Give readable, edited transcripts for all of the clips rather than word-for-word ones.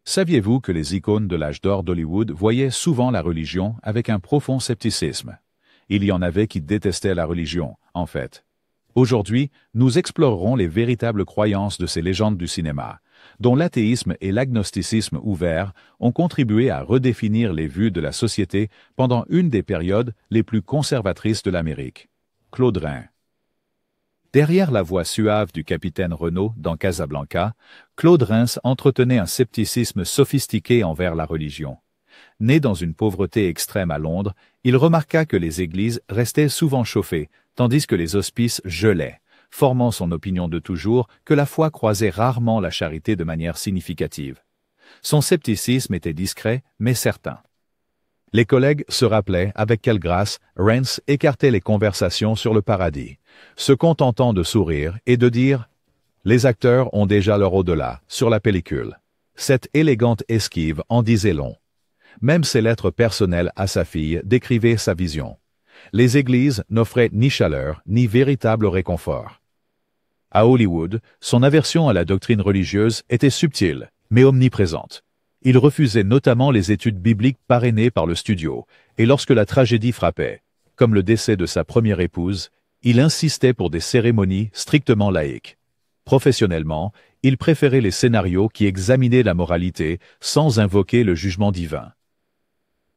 Saviez-vous que les icônes de l'âge d'or d'Hollywood voyaient souvent la religion avec un profond scepticisme? Il y en avait qui détestaient la religion, en fait. Aujourd'hui, nous explorerons les véritables croyances de ces légendes du cinéma, dont l'athéisme et l'agnosticisme ouvert ont contribué à redéfinir les vues de la société pendant une des périodes les plus conservatrices de l'Amérique. Claude Rains. Derrière la voix suave du capitaine Renault dans Casablanca, Claude Rains entretenait un scepticisme sophistiqué envers la religion. Né dans une pauvreté extrême à Londres, il remarqua que les églises restaient souvent chauffées, tandis que les hospices gelaient, formant son opinion de toujours que la foi croisait rarement la charité de manière significative. Son scepticisme était discret, mais certain. Les collègues se rappelaient avec quelle grâce Rains écartait les conversations sur le paradis, se contentant de sourire et de dire « Les acteurs ont déjà leur au-delà, sur la pellicule ». Cette élégante esquive en disait long. Même ses lettres personnelles à sa fille décrivaient sa vision. Les églises n'offraient ni chaleur, ni véritable réconfort. À Hollywood, son aversion à la doctrine religieuse était subtile, mais omniprésente. Il refusait notamment les études bibliques parrainées par le studio, et lorsque la tragédie frappait, comme le décès de sa première épouse, il insistait pour des cérémonies strictement laïques. Professionnellement, il préférait les scénarios qui examinaient la moralité sans invoquer le jugement divin.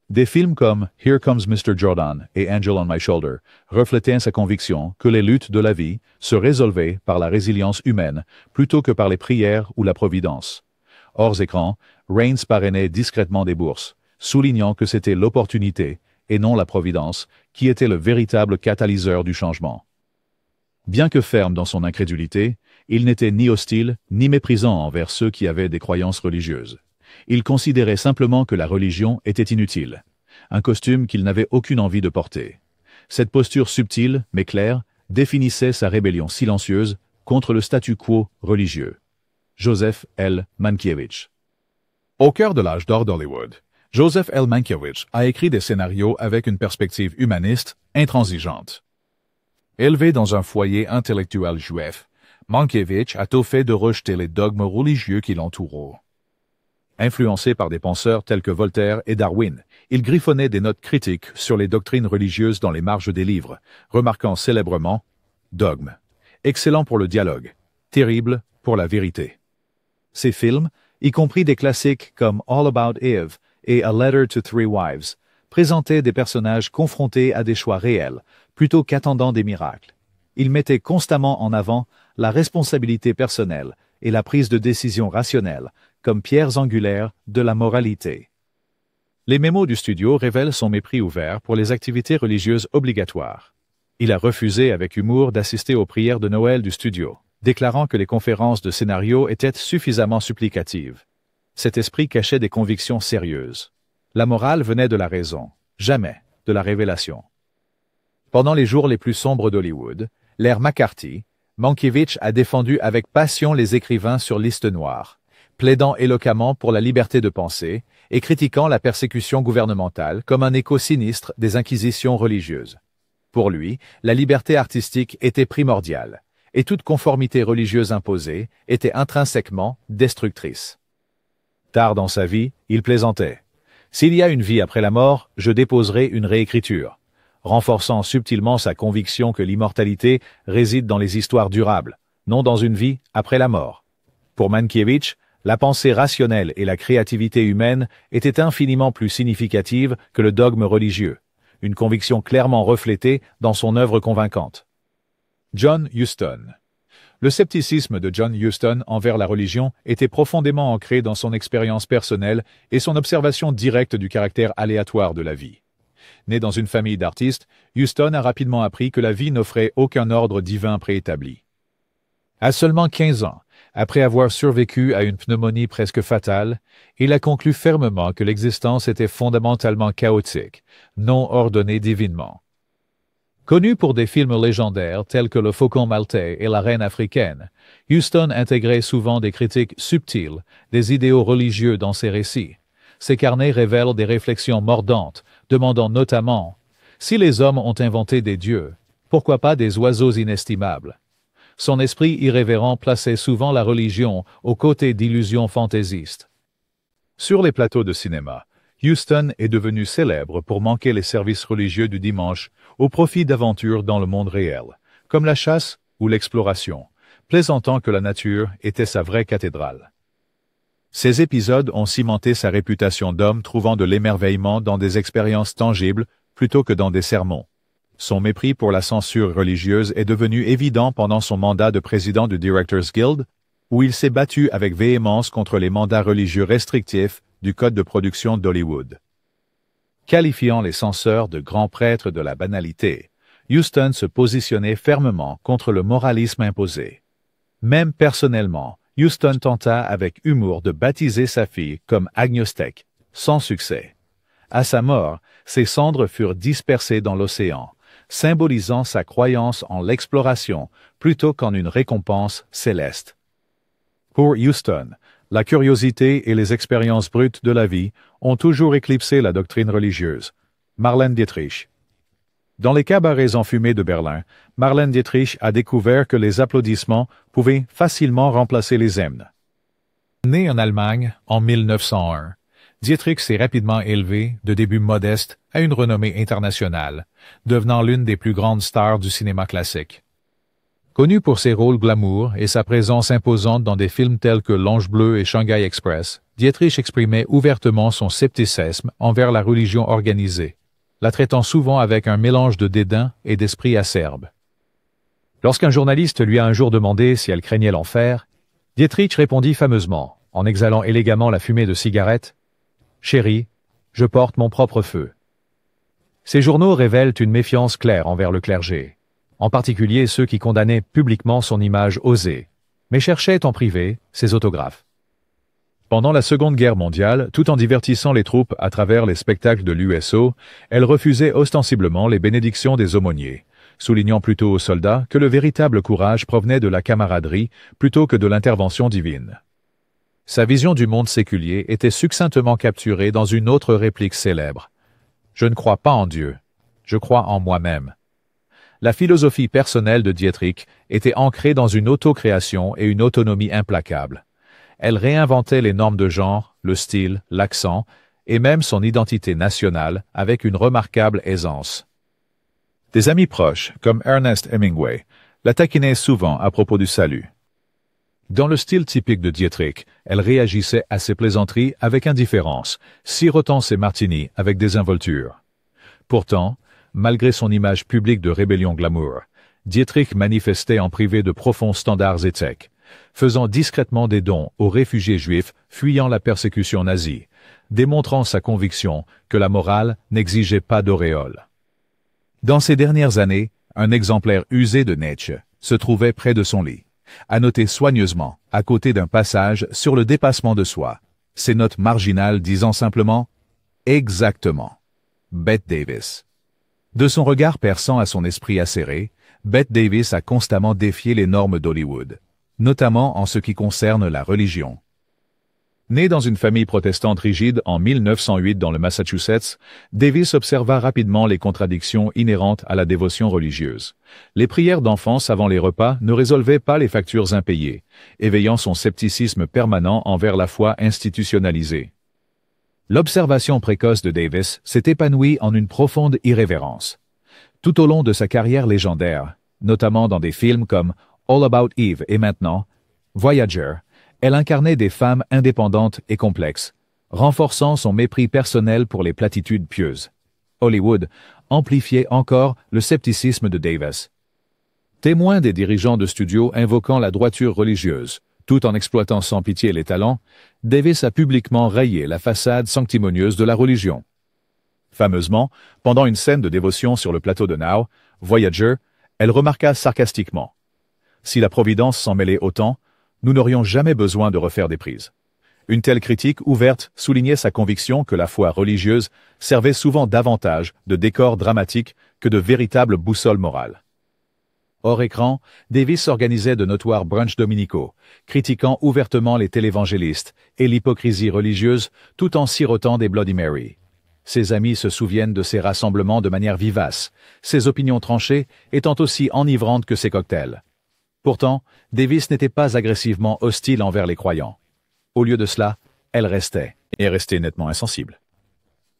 Des films comme Here Comes Mr. Jordan et Angel on My Shoulder reflétaient sa conviction que les luttes de la vie se résolvaient par la résilience humaine plutôt que par les prières ou la providence. Hors écran, Rains parrainait discrètement des bourses, soulignant que c'était l'opportunité, et non la providence, qui était le véritable catalyseur du changement. Bien que ferme dans son incrédulité, il n'était ni hostile ni méprisant envers ceux qui avaient des croyances religieuses. Il considérait simplement que la religion était inutile, un costume qu'il n'avait aucune envie de porter. Cette posture subtile, mais claire, définissait sa rébellion silencieuse contre le statu quo religieux. Joseph L. Mankiewicz. Au cœur de l'âge d'or d'Hollywood, Joseph L. Mankiewicz a écrit des scénarios avec une perspective humaniste, intransigeante. Élevé dans un foyer intellectuel juif, Mankiewicz a tôt fait de rejeter les dogmes religieux qui l'entourent. Influencé par des penseurs tels que Voltaire et Darwin, il griffonnait des notes critiques sur les doctrines religieuses dans les marges des livres, remarquant célèbrement « Dogme, excellent pour le dialogue, terrible pour la vérité ». Ses films, y compris des classiques comme All About Eve et A Letter to Three Wives, présentaient des personnages confrontés à des choix réels, plutôt qu'attendant des miracles. Il mettait constamment en avant la responsabilité personnelle et la prise de décision rationnelle comme pierres angulaires de la moralité. Les mémos du studio révèlent son mépris ouvert pour les activités religieuses obligatoires. Il a refusé avec humour d'assister aux prières de Noël du studio, déclarant que les conférences de scénario étaient suffisamment supplicatives. Cet esprit cachait des convictions sérieuses. La morale venait de la raison, jamais de la révélation. Pendant les jours les plus sombres d'Hollywood, l'ère McCarthy, Mankiewicz a défendu avec passion les écrivains sur liste noire, plaidant éloquemment pour la liberté de penser et critiquant la persécution gouvernementale comme un écho sinistre des inquisitions religieuses. Pour lui, la liberté artistique était primordiale, et toute conformité religieuse imposée était intrinsèquement destructrice. Tard dans sa vie, il plaisantait. « S'il y a une vie après la mort, je déposerai une réécriture », renforçant subtilement sa conviction que l'immortalité réside dans les histoires durables, non dans une vie après la mort. Pour Mankiewicz, la pensée rationnelle et la créativité humaine étaient infiniment plus significatives que le dogme religieux, une conviction clairement reflétée dans son œuvre convaincante. John Huston. Le scepticisme de John Huston envers la religion était profondément ancré dans son expérience personnelle et son observation directe du caractère aléatoire de la vie. Né dans une famille d'artistes, Huston a rapidement appris que la vie n'offrait aucun ordre divin préétabli. À seulement 15 ans, après avoir survécu à une pneumonie presque fatale, il a conclu fermement que l'existence était fondamentalement chaotique, non ordonnée divinement. Connu pour des films légendaires tels que Le Faucon maltais et La Reine africaine, Huston intégrait souvent des critiques subtiles des idéaux religieux dans ses récits. Ses carnets révèlent des réflexions mordantes, demandant notamment « Si les hommes ont inventé des dieux, pourquoi pas des oiseaux inestimables ?» Son esprit irrévérent plaçait souvent la religion aux côtés d'illusions fantaisistes. Sur les plateaux de cinéma, Houston est devenu célèbre pour manquer les services religieux du dimanche au profit d'aventures dans le monde réel, comme la chasse ou l'exploration, plaisantant que la nature était sa vraie cathédrale. Ces épisodes ont cimenté sa réputation d'homme trouvant de l'émerveillement dans des expériences tangibles plutôt que dans des sermons. Son mépris pour la censure religieuse est devenu évident pendant son mandat de président du Directors Guild, où il s'est battu avec véhémence contre les mandats religieux restrictifs du Code de production d'Hollywood. Qualifiant les censeurs de grands prêtres de la banalité, Houston se positionnait fermement contre le moralisme imposé. Même personnellement, Houston tenta avec humour de baptiser sa fille comme agnostique, sans succès. À sa mort, ses cendres furent dispersées dans l'océan, symbolisant sa croyance en l'exploration plutôt qu'en une récompense céleste. Pour Houston, la curiosité et les expériences brutes de la vie ont toujours éclipsé la doctrine religieuse. Marlène Dietrich. Dans les cabarets enfumés de Berlin, Marlène Dietrich a découvert que les applaudissements pouvaient facilement remplacer les hymnes. Née en Allemagne en 1901, Dietrich s'est rapidement élevée, de début modeste, à une renommée internationale, devenant l'une des plus grandes stars du cinéma classique. Connue pour ses rôles glamour et sa présence imposante dans des films tels que L'Ange bleu et Shanghai Express, Dietrich exprimait ouvertement son scepticisme envers la religion organisée, la traitant souvent avec un mélange de dédain et d'esprit acerbe. Lorsqu'un journaliste lui a un jour demandé si elle craignait l'enfer, Dietrich répondit fameusement, en exhalant élégamment la fumée de cigarette, « Chérie, je porte mon propre feu. » Ces journaux révèlent une méfiance claire envers le clergé, en particulier ceux qui condamnaient publiquement son image osée, mais cherchaient en privé ses autographes. Pendant la Seconde Guerre mondiale, tout en divertissant les troupes à travers les spectacles de l'USO, elle refusait ostensiblement les bénédictions des aumôniers, soulignant plutôt aux soldats que le véritable courage provenait de la camaraderie plutôt que de l'intervention divine. Sa vision du monde séculier était succinctement capturée dans une autre réplique célèbre. « Je ne crois pas en Dieu, je crois en moi-même. » La philosophie personnelle de Dietrich était ancrée dans une autocréation et une autonomie implacable. Elle réinventait les normes de genre, le style, l'accent, et même son identité nationale avec une remarquable aisance. Des amis proches, comme Ernest Hemingway, la taquinaient souvent à propos du salut. Dans le style typique de Dietrich, elle réagissait à ses plaisanteries avec indifférence, sirotant ses martinis avec désinvolture. Pourtant, malgré son image publique de rébellion glamour, Dietrich manifestait en privé de profonds standards éthiques, faisant discrètement des dons aux réfugiés juifs fuyant la persécution nazie, démontrant sa conviction que la morale n'exigeait pas d'auréole. Dans ces dernières années, un exemplaire usé de Nietzsche se trouvait près de son lit, annoté soigneusement à côté d'un passage sur le dépassement de soi, ses notes marginales disant simplement « Exactement, Bette Davis ». De son regard perçant à son esprit acéré, Bette Davis a constamment défié les normes d'Hollywood, notamment en ce qui concerne la religion. Née dans une famille protestante rigide en 1908 dans le Massachusetts, Davis observa rapidement les contradictions inhérentes à la dévotion religieuse. Les prières d'enfance avant les repas ne résolvaient pas les factures impayées, éveillant son scepticisme permanent envers la foi institutionnalisée. L'observation précoce de Davis s'est épanouie en une profonde irrévérence. Tout au long de sa carrière légendaire, notamment dans des films comme All About Eve et maintenant Voyager, elle incarnait des femmes indépendantes et complexes, renforçant son mépris personnel pour les platitudes pieuses. Hollywood amplifiait encore le scepticisme de Davis. Témoin des dirigeants de studios invoquant la droiture religieuse, tout en exploitant sans pitié les talents, Davis a publiquement rayé la façade sanctimonieuse de la religion. Fameusement, pendant une scène de dévotion sur le plateau de Now, Voyager, elle remarqua sarcastiquement « Si la Providence s'en mêlait autant, nous n'aurions jamais besoin de refaire des prises. » Une telle critique ouverte soulignait sa conviction que la foi religieuse servait souvent davantage de décor dramatique que de véritable boussole morale. Hors écran, Davis organisait de notoires brunchs dominicaux, critiquant ouvertement les télévangélistes et l'hypocrisie religieuse tout en sirotant des Bloody Mary. Ses amis se souviennent de ces rassemblements de manière vivace, ses opinions tranchées étant aussi enivrantes que ses cocktails. Pourtant, Davis n'était pas agressivement hostile envers les croyants. Au lieu de cela, elle restait est restée nettement insensible.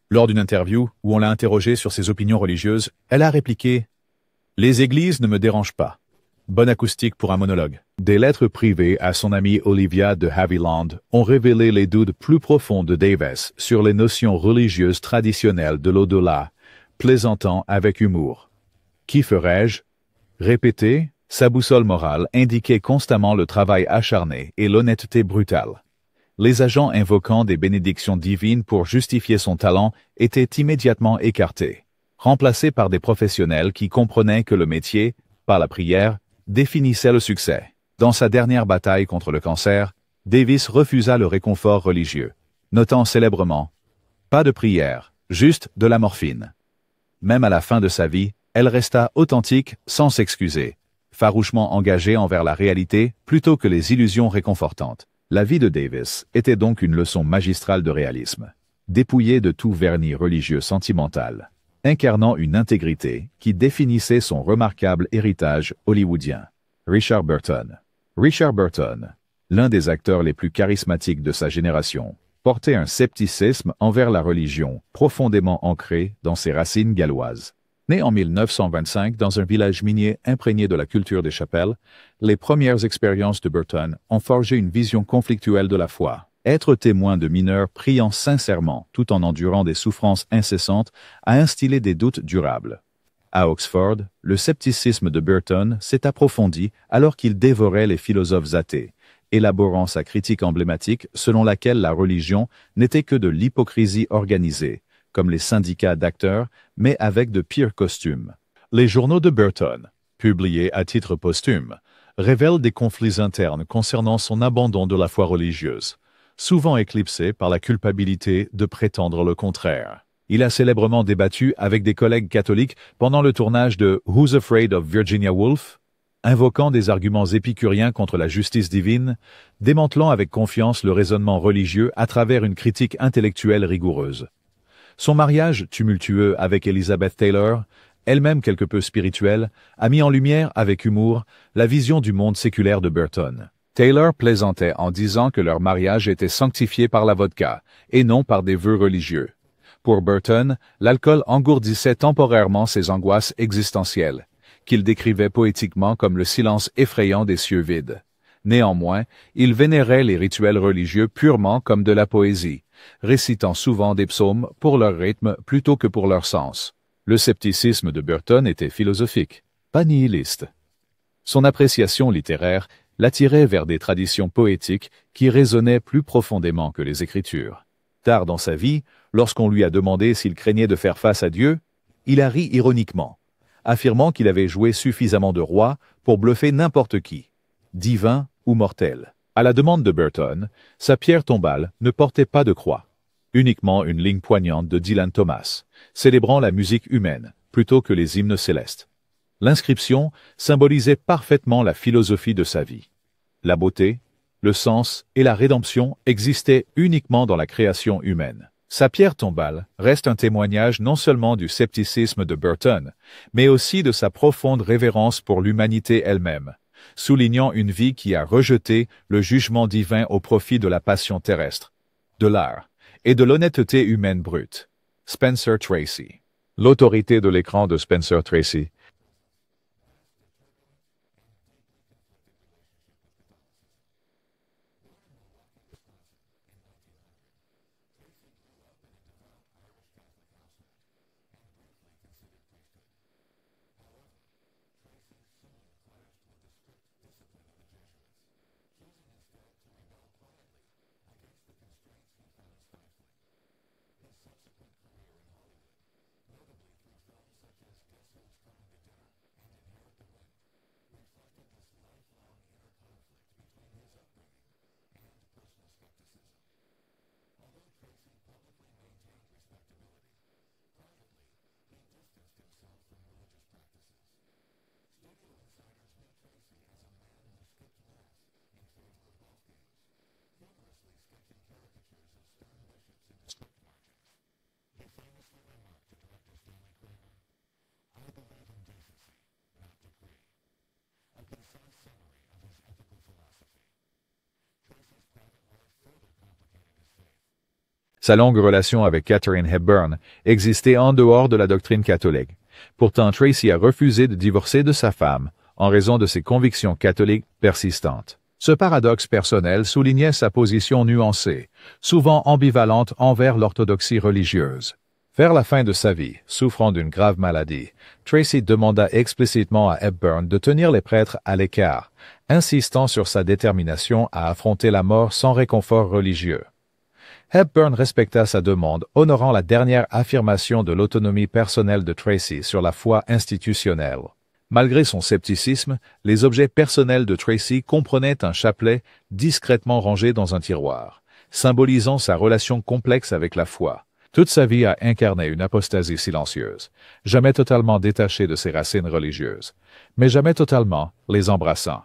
Lors d'une interview où on l'a interrogée sur ses opinions religieuses, elle a répliqué « Les églises ne me dérangent pas. » Bonne acoustique pour un monologue. Des lettres privées à son amie Olivia de Haviland ont révélé les doutes plus profonds de Davis sur les notions religieuses traditionnelles de l'au-delà, plaisantant avec humour. Qui ferais-je? Répéter, sa boussole morale indiquait constamment le travail acharné et l'honnêteté brutale. Les agents invoquant des bénédictions divines pour justifier son talent étaient immédiatement écartés, remplacés par des professionnels qui comprenaient que le métier, par la prière, définissait le succès. Dans sa dernière bataille contre le cancer, Davis refusa le réconfort religieux, notant célèbrement « Pas de prière, juste de la morphine ». Même à la fin de sa vie, elle resta authentique sans s'excuser, farouchement engagée envers la réalité plutôt que les illusions réconfortantes. La vie de Davis était donc une leçon magistrale de réalisme, dépouillée de tout vernis religieux sentimental, incarnant une intégrité qui définissait son remarquable héritage hollywoodien. Richard Burton. Richard Burton, l'un des acteurs les plus charismatiques de sa génération, portait un scepticisme envers la religion profondément ancré dans ses racines galloises. Né en 1925 dans un village minier imprégné de la culture des chapelles, les premières expériences de Burton ont forgé une vision conflictuelle de la foi. Être témoin de mineurs priant sincèrement tout en endurant des souffrances incessantes a instillé des doutes durables. À Oxford, le scepticisme de Burton s'est approfondi alors qu'il dévorait les philosophes athées, élaborant sa critique emblématique selon laquelle la religion n'était que de l'hypocrisie organisée, comme les syndicats d'acteurs, mais avec de pires costumes. Les journaux de Burton, publiés à titre posthume, révèlent des conflits internes concernant son abandon de la foi religieuse, souvent éclipsé par la culpabilité de prétendre le contraire. Il a célèbrement débattu avec des collègues catholiques pendant le tournage de Who's Afraid of Virginia Woolf, invoquant des arguments épicuriens contre la justice divine, démantelant avec confiance le raisonnement religieux à travers une critique intellectuelle rigoureuse. Son mariage tumultueux avec Elizabeth Taylor, elle-même quelque peu spirituelle, a mis en lumière avec humour la vision du monde séculaire de Burton. Taylor plaisantait en disant que leur mariage était sanctifié par la vodka, et non par des vœux religieux. Pour Burton, l'alcool engourdissait temporairement ses angoisses existentielles, qu'il décrivait poétiquement comme le silence effrayant des cieux vides. Néanmoins, il vénérait les rituels religieux purement comme de la poésie, récitant souvent des psaumes pour leur rythme plutôt que pour leur sens. Le scepticisme de Burton était philosophique, pas nihiliste. Son appréciation littéraire l'attirait vers des traditions poétiques qui résonnaient plus profondément que les Écritures. Tard dans sa vie, lorsqu'on lui a demandé s'il craignait de faire face à Dieu, il a ri ironiquement, affirmant qu'il avait joué suffisamment de roi pour bluffer n'importe qui, divin ou mortel. À la demande de Burton, sa pierre tombale ne portait pas de croix, uniquement une ligne poignante de Dylan Thomas, célébrant la musique humaine plutôt que les hymnes célestes. L'inscription symbolisait parfaitement la philosophie de sa vie. La beauté, le sens et la rédemption existaient uniquement dans la création humaine. Sa pierre tombale reste un témoignage non seulement du scepticisme de Burton, mais aussi de sa profonde révérence pour l'humanité elle-même, soulignant une vie qui a rejeté le jugement divin au profit de la passion terrestre, de l'art et de l'honnêteté humaine brute. Spencer Tracy. L'autorité de l'écran de Spencer Tracy. Sa longue relation avec Katharine Hepburn existait en dehors de la doctrine catholique. Pourtant, Tracy a refusé de divorcer de sa femme en raison de ses convictions catholiques persistantes. Ce paradoxe personnel soulignait sa position nuancée, souvent ambivalente envers l'orthodoxie religieuse. Vers la fin de sa vie, souffrant d'une grave maladie, Tracy demanda explicitement à Hepburn de tenir les prêtres à l'écart, insistant sur sa détermination à affronter la mort sans réconfort religieux. Hepburn respecta sa demande, honorant la dernière affirmation de l'autonomie personnelle de Tracy sur la foi institutionnelle. Malgré son scepticisme, les objets personnels de Tracy comprenaient un chapelet discrètement rangé dans un tiroir, symbolisant sa relation complexe avec la foi. Toute sa vie a incarné une apostasie silencieuse, jamais totalement détachée de ses racines religieuses, mais jamais totalement les embrassant.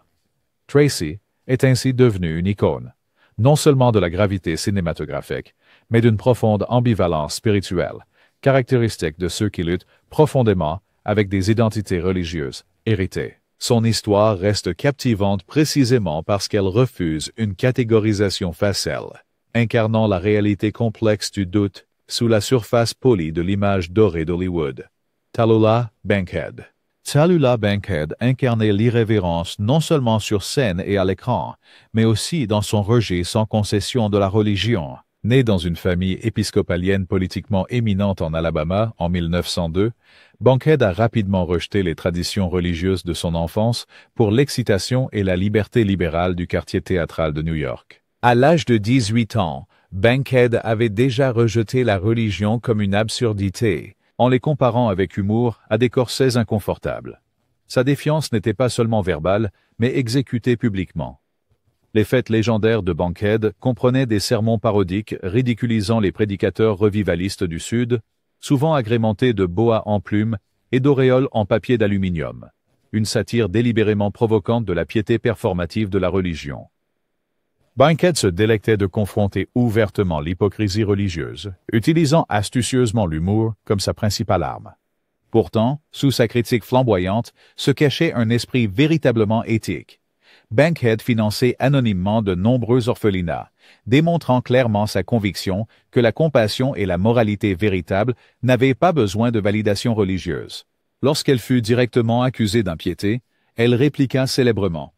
Tracy est ainsi devenue une icône, non seulement de la gravité cinématographique, mais d'une profonde ambivalence spirituelle, caractéristique de ceux qui luttent profondément avec des identités religieuses héritées. Son histoire reste captivante précisément parce qu'elle refuse une catégorisation facile, incarnant la réalité complexe du doute sous la surface polie de l'image dorée d'Hollywood. Tallulah Bankhead. Tallulah Bankhead incarnait l'irrévérence non seulement sur scène et à l'écran, mais aussi dans son rejet sans concession de la religion. Née dans une famille épiscopalienne politiquement éminente en Alabama en 1902, Bankhead a rapidement rejeté les traditions religieuses de son enfance pour l'excitation et la liberté libérale du quartier théâtral de New York. À l'âge de 18 ans, Bankhead avait déjà rejeté la religion comme une absurdité, en les comparant avec humour à des corsets inconfortables. Sa défiance n'était pas seulement verbale, mais exécutée publiquement. Les fêtes légendaires de Bankhead comprenaient des sermons parodiques ridiculisant les prédicateurs revivalistes du Sud, souvent agrémentés de boas en plumes et d'auréoles en papier d'aluminium, une satire délibérément provocante de la piété performative de la religion. Bankhead se délectait de confronter ouvertement l'hypocrisie religieuse, utilisant astucieusement l'humour comme sa principale arme. Pourtant, sous sa critique flamboyante, se cachait un esprit véritablement éthique. Bankhead finançait anonymement de nombreux orphelinats, démontrant clairement sa conviction que la compassion et la moralité véritable n'avaient pas besoin de validation religieuse. Lorsqu'elle fut directement accusée d'impiété, elle répliqua célèbrement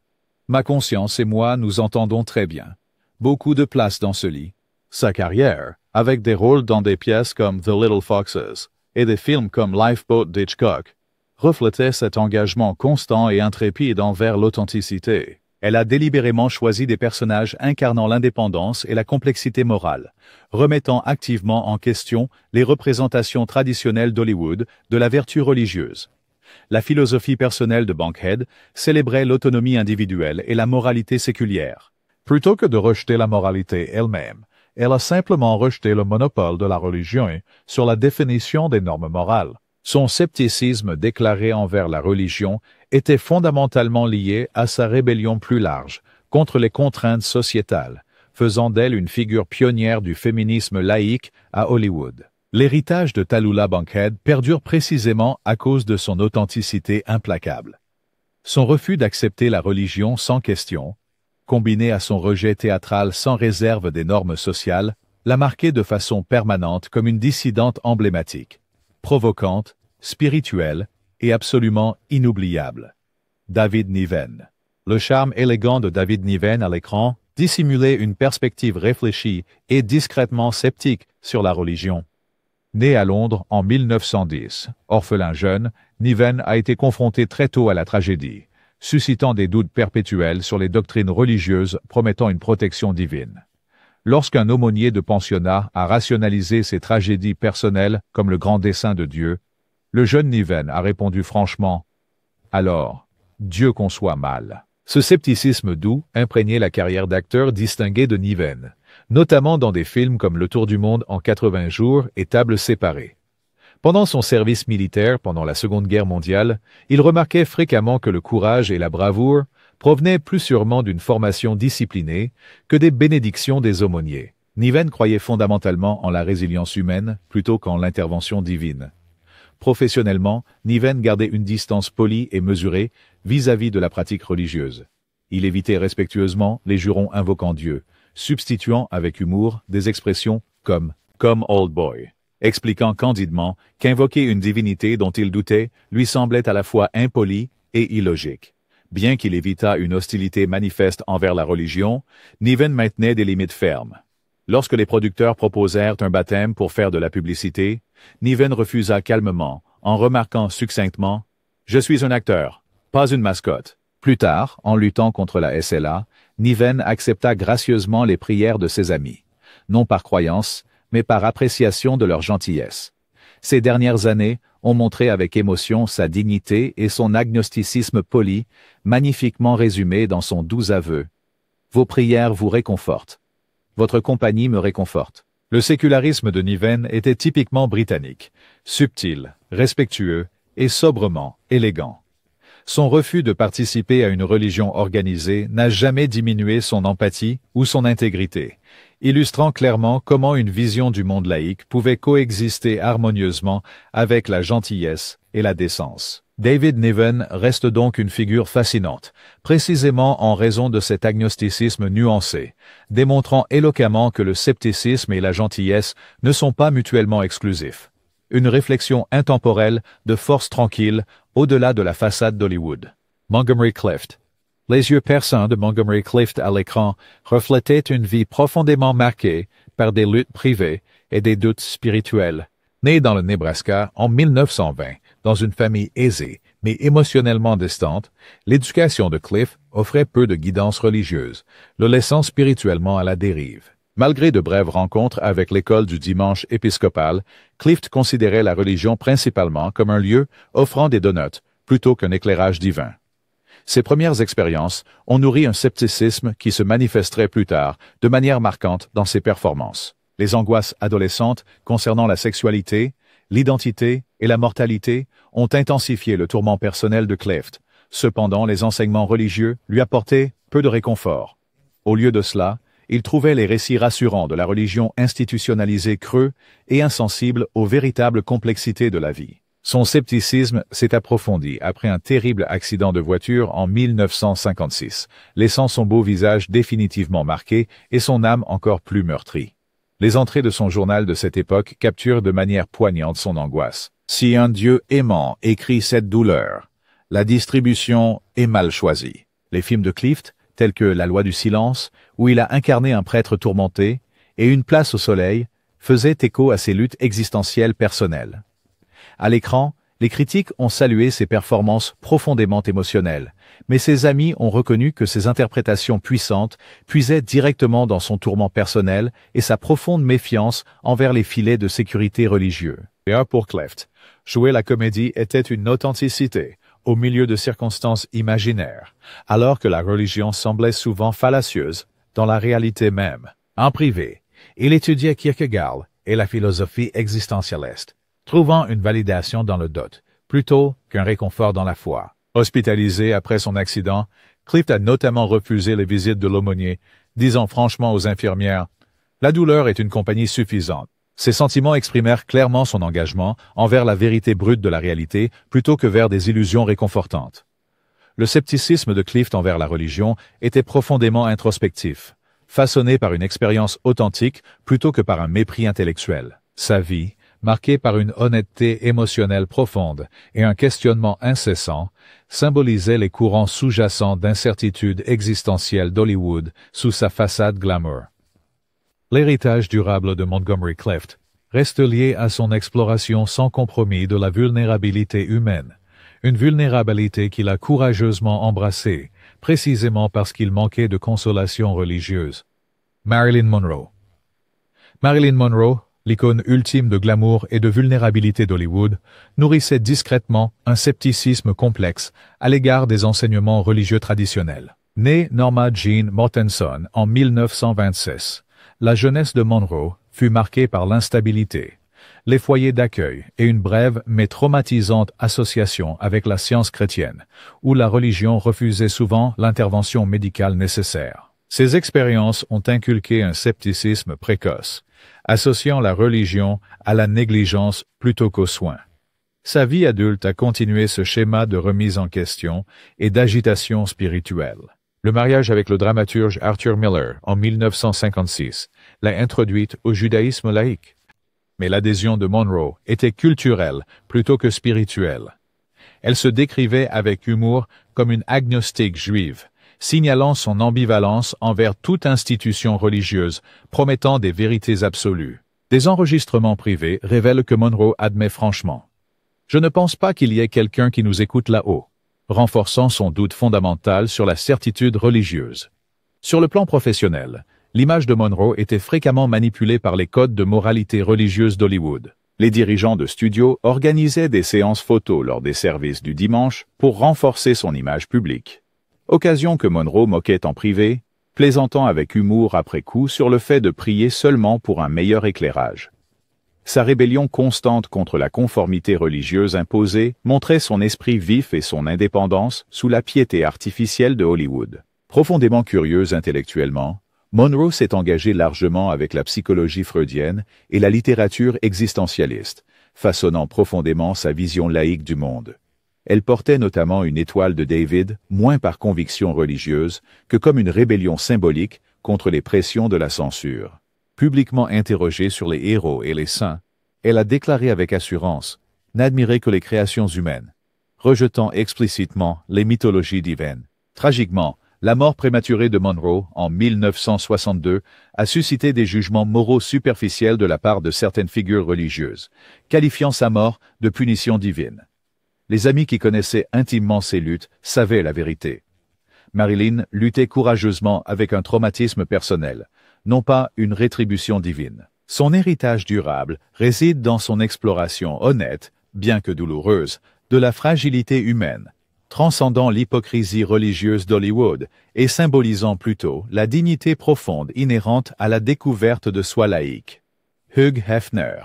« Ma conscience et moi nous entendons très bien. Beaucoup de place dans ce lit. » Sa carrière, avec des rôles dans des pièces comme The Little Foxes et des films comme Lifeboat d'Hitchcock, reflétait cet engagement constant et intrépide envers l'authenticité. Elle a délibérément choisi des personnages incarnant l'indépendance et la complexité morale, remettant activement en question les représentations traditionnelles d'Hollywood de la vertu religieuse. La philosophie personnelle de Bankhead célébrait l'autonomie individuelle et la moralité séculière. Plutôt que de rejeter la moralité elle-même, elle a simplement rejeté le monopole de la religion sur la définition des normes morales. Son scepticisme déclaré envers la religion était fondamentalement lié à sa rébellion plus large contre les contraintes sociétales, faisant d'elle une figure pionnière du féminisme laïque à Hollywood. L'héritage de Tallulah Bankhead perdure précisément à cause de son authenticité implacable. Son refus d'accepter la religion sans question, combiné à son rejet théâtral sans réserve des normes sociales, l'a marquée de façon permanente comme une dissidente emblématique, provocante, spirituelle et absolument inoubliable. David Niven. Le charme élégant de David Niven à l'écran dissimulait une perspective réfléchie et discrètement sceptique sur la religion. Né à Londres en 1910, orphelin jeune, Niven a été confronté très tôt à la tragédie, suscitant des doutes perpétuels sur les doctrines religieuses promettant une protection divine. Lorsqu'un aumônier de pensionnat a rationalisé ses tragédies personnelles comme le grand dessein de Dieu, le jeune Niven a répondu franchement « Alors, Dieu conçoit mal ». Ce scepticisme doux imprégnait la carrière d'acteur distingué de Niven, notamment dans des films comme Le Tour du monde en 80 jours et Tables séparées. Pendant son service militaire pendant la Seconde Guerre mondiale, il remarquait fréquemment que le courage et la bravoure provenaient plus sûrement d'une formation disciplinée que des bénédictions des aumôniers. Niven croyait fondamentalement en la résilience humaine plutôt qu'en l'intervention divine. Professionnellement, Niven gardait une distance polie et mesurée vis-à-vis de la pratique religieuse. Il évitait respectueusement les jurons invoquant Dieu, substituant avec humour des expressions comme comme Old Boy, expliquant candidement qu'invoquer une divinité dont il doutait lui semblait à la fois impoli et illogique. Bien qu'il évitât une hostilité manifeste envers la religion, Niven maintenait des limites fermes. Lorsque les producteurs proposèrent un baptême pour faire de la publicité, Niven refusa calmement, en remarquant succinctement « Je suis un acteur, pas une mascotte ». Plus tard, en luttant contre la SLA, Niven accepta gracieusement les prières de ses amis, non par croyance, mais par appréciation de leur gentillesse. Ces dernières années ont montré avec émotion sa dignité et son agnosticisme poli, magnifiquement résumé dans son doux aveu. « Vos prières vous réconfortent. Votre compagnie me réconforte. » Le sécularisme de Niven était typiquement britannique, subtil, respectueux et sobrement élégant. Son refus de participer à une religion organisée n'a jamais diminué son empathie ou son intégrité, illustrant clairement comment une vision du monde laïque pouvait coexister harmonieusement avec la gentillesse et la décence. David Niven reste donc une figure fascinante, précisément en raison de cet agnosticisme nuancé, démontrant éloquemment que le scepticisme et la gentillesse ne sont pas mutuellement exclusifs. Une réflexion intemporelle de force tranquille au-delà de la façade d'Hollywood. Montgomery Clift. Les yeux perçants de Montgomery Clift à l'écran reflétaient une vie profondément marquée par des luttes privées et des doutes spirituels. Né dans le Nebraska en 1920, dans une famille aisée mais émotionnellement distante, l'éducation de Clift offrait peu de guidance religieuse, le laissant spirituellement à la dérive. Malgré de brèves rencontres avec l'école du dimanche épiscopal, Clift considérait la religion principalement comme un lieu offrant des donuts, plutôt qu'un éclairage divin. Ses premières expériences ont nourri un scepticisme qui se manifesterait plus tard de manière marquante dans ses performances. Les angoisses adolescentes concernant la sexualité, l'identité et la mortalité ont intensifié le tourment personnel de Clift. Cependant, les enseignements religieux lui apportaient peu de réconfort. Au lieu de cela, il trouvait les récits rassurants de la religion institutionnalisée creux et insensible aux véritables complexités de la vie. Son scepticisme s'est approfondi après un terrible accident de voiture en 1956, laissant son beau visage définitivement marqué et son âme encore plus meurtrie. Les entrées de son journal de cette époque capturent de manière poignante son angoisse. Si un Dieu aimant écrit cette douleur, la distribution est mal choisie. Les films de Clift, tels que La loi du silence, où il a incarné un prêtre tourmenté, et Une place au soleil, faisaient écho à ses luttes existentielles personnelles. À l'écran, les critiques ont salué ses performances profondément émotionnelles, mais ses amis ont reconnu que ses interprétations puissantes puisaient directement dans son tourment personnel et sa profonde méfiance envers les filets de sécurité religieux. Et pour Clift, jouer la comédie était une authenticité, au milieu de circonstances imaginaires, alors que la religion semblait souvent fallacieuse dans la réalité même. En privé, il étudiait Kierkegaard et la philosophie existentialiste, trouvant une validation dans le doute, plutôt qu'un réconfort dans la foi. Hospitalisé après son accident, Clift a notamment refusé les visites de l'aumônier, disant franchement aux infirmières « La douleur est une compagnie suffisante ». Ses sentiments exprimèrent clairement son engagement envers la vérité brute de la réalité plutôt que vers des illusions réconfortantes. Le scepticisme de Clift envers la religion était profondément introspectif, façonné par une expérience authentique plutôt que par un mépris intellectuel. Sa vie, marquée par une honnêteté émotionnelle profonde et un questionnement incessant, symbolisait les courants sous-jacents d'incertitude existentielle d'Hollywood sous sa façade glamour. L'héritage durable de Montgomery Clift reste lié à son exploration sans compromis de la vulnérabilité humaine, une vulnérabilité qu'il a courageusement embrassée, précisément parce qu'il manquait de consolation religieuse. Marilyn Monroe. Marilyn Monroe, l'icône ultime de glamour et de vulnérabilité d'Hollywood, nourrissait discrètement un scepticisme complexe à l'égard des enseignements religieux traditionnels. Née Norma Jean Mortenson en 1926, la jeunesse de Monroe fut marquée par l'instabilité, les foyers d'accueil et une brève mais traumatisante association avec la science chrétienne, où la religion refusait souvent l'intervention médicale nécessaire. Ces expériences ont inculqué un scepticisme précoce, associant la religion à la négligence plutôt qu'aux soins. Sa vie adulte a continué ce schéma de remise en question et d'agitation spirituelle. Le mariage avec le dramaturge Arthur Miller en 1956 l'a introduite au judaïsme laïque. Mais l'adhésion de Monroe était culturelle plutôt que spirituelle. Elle se décrivait avec humour comme une agnostique juive, signalant son ambivalence envers toute institution religieuse, promettant des vérités absolues. Des enregistrements privés révèlent que Monroe admet franchement: « Je ne pense pas qu'il y ait quelqu'un qui nous écoute là-haut », renforçant son doute fondamental sur la certitude religieuse. Sur le plan professionnel, l'image de Monroe était fréquemment manipulée par les codes de moralité religieuse d'Hollywood. Les dirigeants de studios organisaient des séances photos lors des services du dimanche pour renforcer son image publique. Occasion que Monroe moquait en privé, plaisantant avec humour après coup sur le fait de prier seulement pour un meilleur éclairage. Sa rébellion constante contre la conformité religieuse imposée montrait son esprit vif et son indépendance sous la piété artificielle de Hollywood. Profondément curieuse intellectuellement, Monroe s'est engagée largement avec la psychologie freudienne et la littérature existentialiste, façonnant profondément sa vision laïque du monde. Elle portait notamment une étoile de David, moins par conviction religieuse que comme une rébellion symbolique contre les pressions de la censure. Publiquement interrogée sur les héros et les saints, elle a déclaré avec assurance n'admirer que les créations humaines, rejetant explicitement les mythologies divines. Tragiquement, la mort prématurée de Monroe, en 1962, a suscité des jugements moraux superficiels de la part de certaines figures religieuses, qualifiant sa mort de punition divine. Les amis qui connaissaient intimement ses luttes savaient la vérité. Marilyn luttait courageusement avec un traumatisme personnel, non pas une rétribution divine. Son héritage durable réside dans son exploration honnête, bien que douloureuse, de la fragilité humaine, transcendant l'hypocrisie religieuse d'Hollywood et symbolisant plutôt la dignité profonde inhérente à la découverte de soi laïque. Hugh Hefner.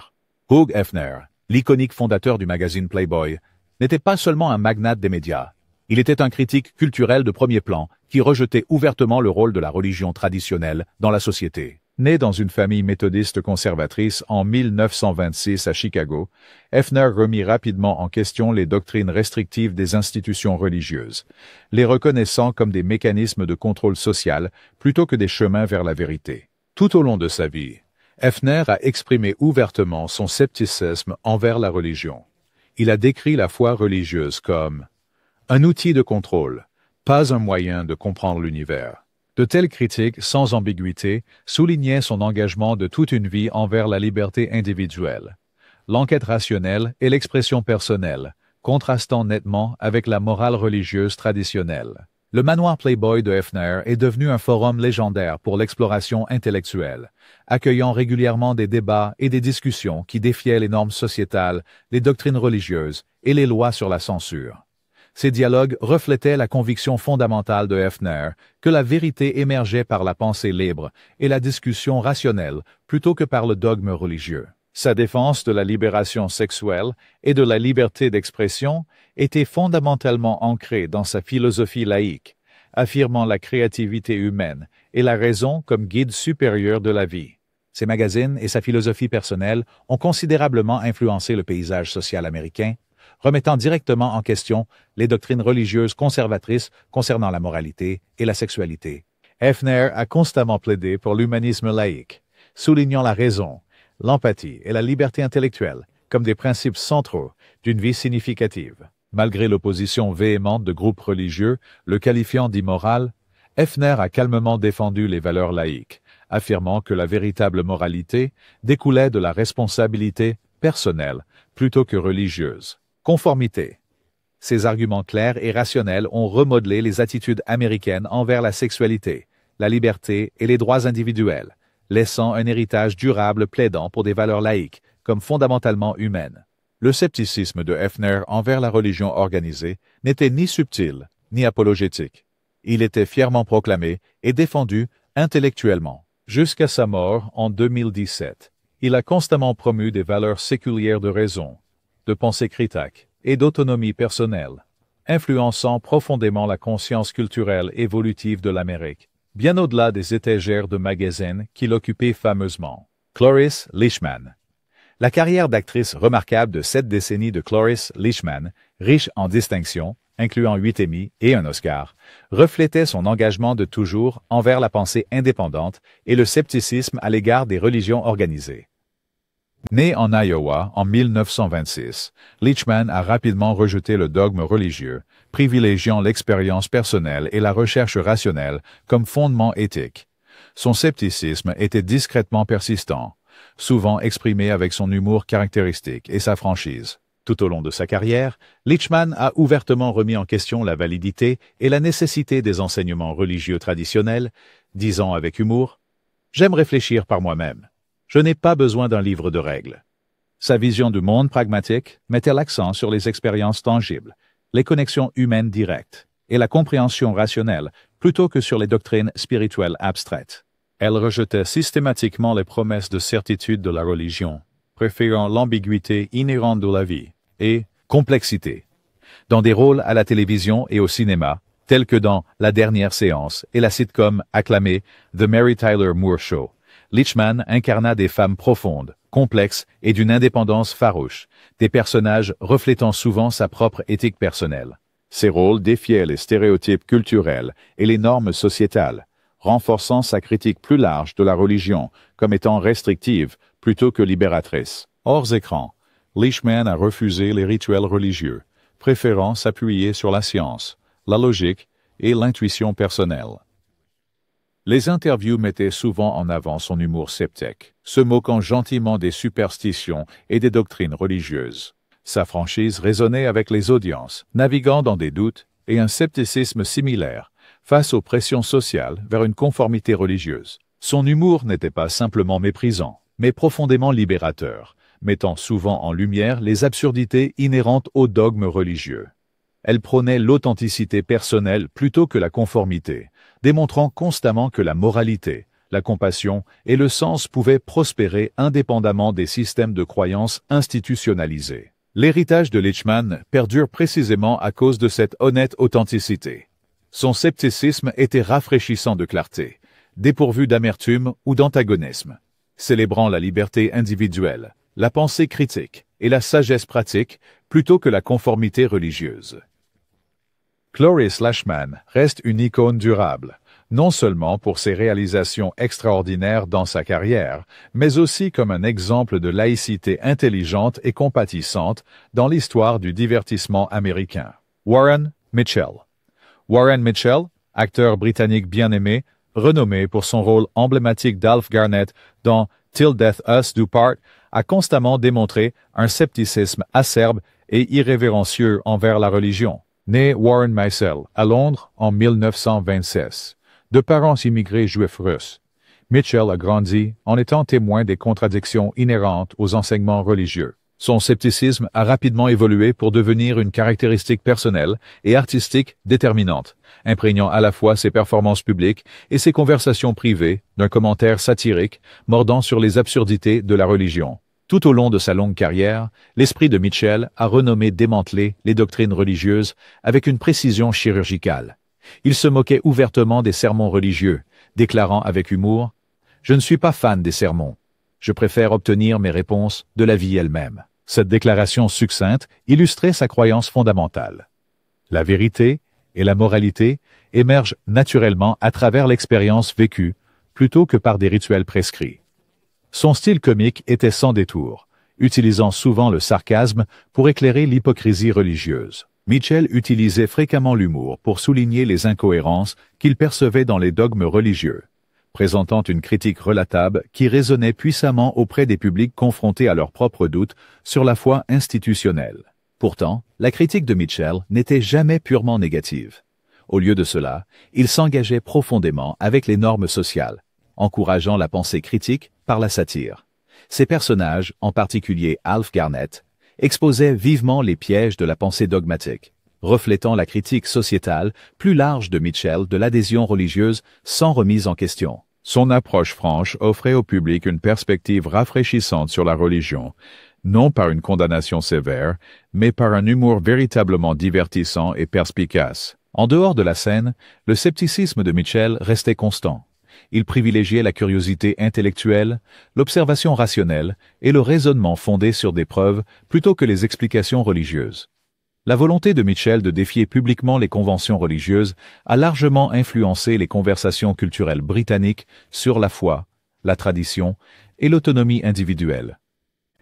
Hugh Hefner, l'iconique fondateur du magazine Playboy, n'était pas seulement un magnate des médias. Il était un critique culturel de premier plan qui rejetait ouvertement le rôle de la religion traditionnelle dans la société. Né dans une famille méthodiste conservatrice en 1926 à Chicago, Hefner remit rapidement en question les doctrines restrictives des institutions religieuses, les reconnaissant comme des mécanismes de contrôle social plutôt que des chemins vers la vérité. Tout au long de sa vie, Hefner a exprimé ouvertement son scepticisme envers la religion. Il a décrit la foi religieuse comme un outil de contrôle, pas un moyen de comprendre l'univers. De telles critiques, sans ambiguïté, soulignaient son engagement de toute une vie envers la liberté individuelle, l'enquête rationnelle et l'expression personnelle, contrastant nettement avec la morale religieuse traditionnelle. Le manoir Playboy de Hefner est devenu un forum légendaire pour l'exploration intellectuelle, accueillant régulièrement des débats et des discussions qui défiaient les normes sociétales, les doctrines religieuses et les lois sur la censure. Ces dialogues reflétaient la conviction fondamentale de Hefner que la vérité émergeait par la pensée libre et la discussion rationnelle plutôt que par le dogme religieux. Sa défense de la libération sexuelle et de la liberté d'expression était fondamentalement ancrée dans sa philosophie laïque, affirmant la créativité humaine et la raison comme guide supérieur de la vie. Ses magazines et sa philosophie personnelle ont considérablement influencé le paysage social américain, remettant directement en question les doctrines religieuses conservatrices concernant la moralité et la sexualité. Hefner a constamment plaidé pour l'humanisme laïque, soulignant la raison, l'empathie et la liberté intellectuelle comme des principes centraux d'une vie significative. Malgré l'opposition véhémente de groupes religieux le qualifiant d'immoral, Hefner a calmement défendu les valeurs laïques, affirmant que la véritable moralité découlait de la responsabilité personnelle plutôt que religieuse. Conformité. Ces arguments clairs et rationnels ont remodelé les attitudes américaines envers la sexualité, la liberté et les droits individuels, laissant un héritage durable plaidant pour des valeurs laïques comme fondamentalement humaines. Le scepticisme de Hefner envers la religion organisée n'était ni subtil ni apologétique. Il était fièrement proclamé et défendu intellectuellement. Jusqu'à sa mort en 2017, il a constamment promu des valeurs séculières de raison, de pensée critique et d'autonomie personnelle, influençant profondément la conscience culturelle évolutive de l'Amérique, bien au-delà des étagères de magazines qu'il occupait fameusement. Cloris Leachman. La carrière d'actrice remarquable de 7 décennies de Cloris Leachman, riche en distinctions, incluant 8 Emmy et un Oscar, reflétait son engagement de toujours envers la pensée indépendante et le scepticisme à l'égard des religions organisées. Né en Iowa en 1926, Leachman a rapidement rejeté le dogme religieux, privilégiant l'expérience personnelle et la recherche rationnelle comme fondement éthique. Son scepticisme était discrètement persistant, souvent exprimé avec son humour caractéristique et sa franchise. Tout au long de sa carrière, Leachman a ouvertement remis en question la validité et la nécessité des enseignements religieux traditionnels, disant avec humour « J'aime réfléchir par moi-même. Je n'ai pas besoin d'un livre de règles. » Sa vision du monde pragmatique mettait l'accent sur les expériences tangibles, les connexions humaines directes et la compréhension rationnelle plutôt que sur les doctrines spirituelles abstraites. Elle rejetait systématiquement les promesses de certitude de la religion, préférant l'ambiguïté inhérente de la vie et complexité. Dans des rôles à la télévision et au cinéma, tels que dans La Dernière Séance et la sitcom acclamée The Mary Tyler Moore Show, Leachman incarna des femmes profondes, complexes et d'une indépendance farouche, des personnages reflétant souvent sa propre éthique personnelle. Ses rôles défiaient les stéréotypes culturels et les normes sociétales, renforçant sa critique plus large de la religion comme étant restrictive plutôt que libératrice. Hors écran, Leachman a refusé les rituels religieux, préférant s'appuyer sur la science, la logique et l'intuition personnelle. Les interviews mettaient souvent en avant son humour sceptique, se moquant gentiment des superstitions et des doctrines religieuses. Sa franchise résonnait avec les audiences, naviguant dans des doutes et un scepticisme similaire face aux pressions sociales vers une conformité religieuse. Son humour n'était pas simplement méprisant, mais profondément libérateur, mettant souvent en lumière les absurdités inhérentes aux dogmes religieux. Elle prônait l'authenticité personnelle plutôt que la conformité, démontrant constamment que la moralité, la compassion et le sens pouvaient prospérer indépendamment des systèmes de croyances institutionnalisés. L'héritage de Leachman perdure précisément à cause de cette honnête authenticité. Son scepticisme était rafraîchissant de clarté, dépourvu d'amertume ou d'antagonisme, célébrant la liberté individuelle, la pensée critique et la sagesse pratique plutôt que la conformité religieuse. Cloris Leachman reste une icône durable, non seulement pour ses réalisations extraordinaires dans sa carrière, mais aussi comme un exemple de laïcité intelligente et compatissante dans l'histoire du divertissement américain. Warren Mitchell. Warren Mitchell, acteur britannique bien aimé, renommé pour son rôle emblématique d'Alf Garnett dans Till Death Us Do Part, a constamment démontré un scepticisme acerbe et irrévérencieux envers la religion. Né Warren Mitchell à Londres en 1926, de parents immigrés juifs russes, Mitchell a grandi en étant témoin des contradictions inhérentes aux enseignements religieux. Son scepticisme a rapidement évolué pour devenir une caractéristique personnelle et artistique déterminante, imprégnant à la fois ses performances publiques et ses conversations privées d'un commentaire satirique mordant sur les absurdités de la religion. Tout au long de sa longue carrière, l'esprit de Mitchell a renommé démantelé les doctrines religieuses avec une précision chirurgicale. Il se moquait ouvertement des sermons religieux, déclarant avec humour « Je ne suis pas fan des sermons. Je préfère obtenir mes réponses de la vie elle-même. » Cette déclaration succincte illustrait sa croyance fondamentale. La vérité et la moralité émergent naturellement à travers l'expérience vécue plutôt que par des rituels prescrits. Son style comique était sans détour, utilisant souvent le sarcasme pour éclairer l'hypocrisie religieuse. Mitchell utilisait fréquemment l'humour pour souligner les incohérences qu'il percevait dans les dogmes religieux, présentant une critique relatable qui résonnait puissamment auprès des publics confrontés à leurs propres doutes sur la foi institutionnelle. Pourtant, la critique de Mitchell n'était jamais purement négative. Au lieu de cela, il s'engageait profondément avec les normes sociales, encourageant la pensée critique par la satire. Ses personnages, en particulier Alf Garnett, exposaient vivement les pièges de la pensée dogmatique, reflétant la critique sociétale plus large de Mitchell de l'adhésion religieuse sans remise en question. Son approche franche offrait au public une perspective rafraîchissante sur la religion, non par une condamnation sévère, mais par un humour véritablement divertissant et perspicace. En dehors de la scène, le scepticisme de Mitchell restait constant. Il privilégiait la curiosité intellectuelle, l'observation rationnelle et le raisonnement fondé sur des preuves plutôt que les explications religieuses. La volonté de Mitchell de défier publiquement les conventions religieuses a largement influencé les conversations culturelles britanniques sur la foi, la tradition et l'autonomie individuelle.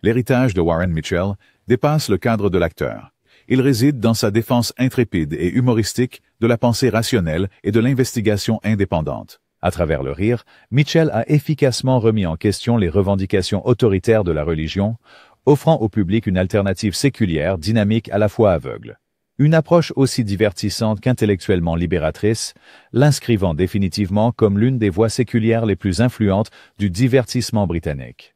L'héritage de Warren Mitchell dépasse le cadre de l'acteur. Il réside dans sa défense intrépide et humoristique de la pensée rationnelle et de l'investigation indépendante. À travers le rire, Mitchell a efficacement remis en question les revendications autoritaires de la religion, offrant au public une alternative séculière, dynamique, à la fois aveugle. Une approche aussi divertissante qu'intellectuellement libératrice, l'inscrivant définitivement comme l'une des voix séculières les plus influentes du divertissement britannique.